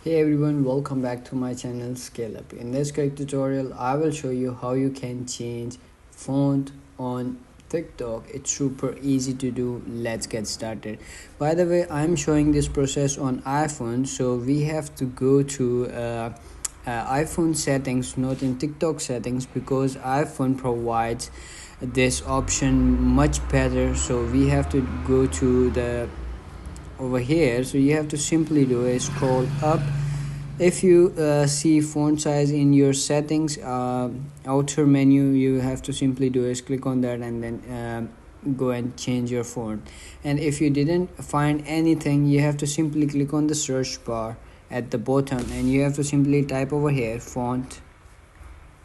Hey everyone, welcome back to my channel Scale Up. In this quick tutorial, I will show you how you can change font on TikTok. It's super easy to do. Let's get started. By the way, I'm showing this process on iPhone, so we have to go to iPhone settings, not in TikTok settings, because iPhone provides this option much better. So we have to go to the over here. So you have to simply do is scroll up. If you see font size in your settings outer menu, you have to simply do is click on that and then go and change your font. And if you didn't find anything, you have to simply click on the search bar at the bottom and you have to simply type over here font,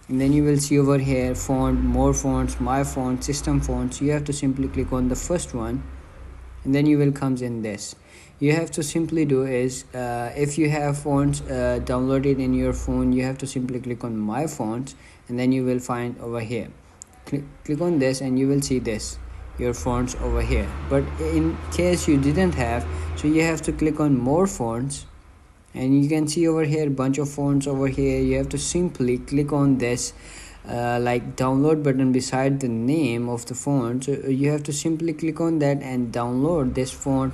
and then you will see over here font, more fonts, my font, system fonts. You have to simply click on the first one and then you will comes in this. You have to simply do is if you have fonts downloaded in your phone, you have to simply click on my fonts and then you will find over here. Click on this and you will see this, your fonts over here. But in case you didn't have, so you have to click on more fonts and you can see over here a bunch of fonts over here. You have to simply click on this like download button beside the name of the font. So you have to simply click on that and download this font,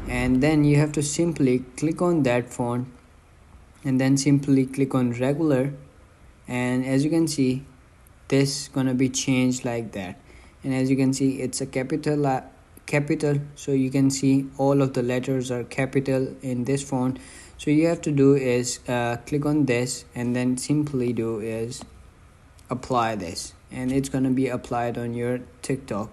and then you have to simply click on that font and then simply click on regular, and as you can see this gonna be changed like that. And as you can see it's a capital, so you can see all of the letters are capital in this font. So you have to do is click on this and then simply do is apply this, and it's gonna be applied on your TikTok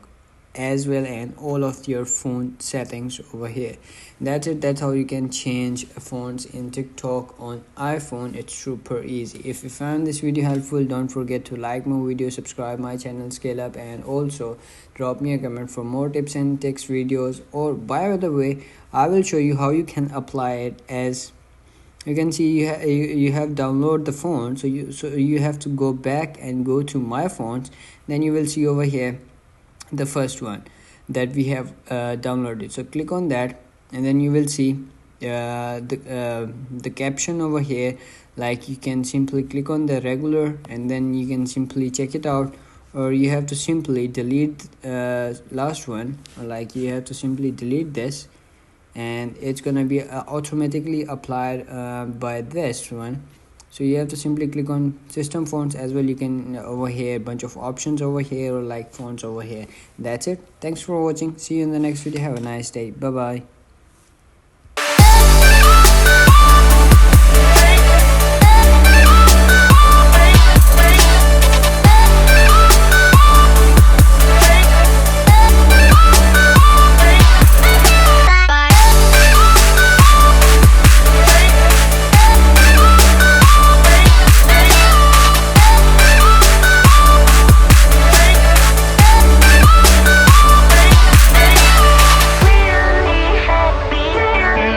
as well and all of your font settings over here. That's it. That's how you can change fonts in TikTok on iPhone. It's super easy. If you found this video helpful, don't forget to like my video, subscribe my channel Scale Up, and also drop me a comment for more tips and tricks videos. Or by the way, I will show you how you can apply it. As you can see, you have download the font, so you have to go back and go to my fonts. Then you will see over here the first one that we have downloaded. So click on that and then you will see the caption over here. Like you can simply click on the regular and then you can simply check it out, or you have to simply delete last one, or like you have to simply delete this and it's gonna be automatically applied by this one. So you have to simply click on system fonts as well. You can over here bunch of options over here, or like fonts over here. That's it. Thanks for watching. See you in the next video. Have a nice day. Bye bye.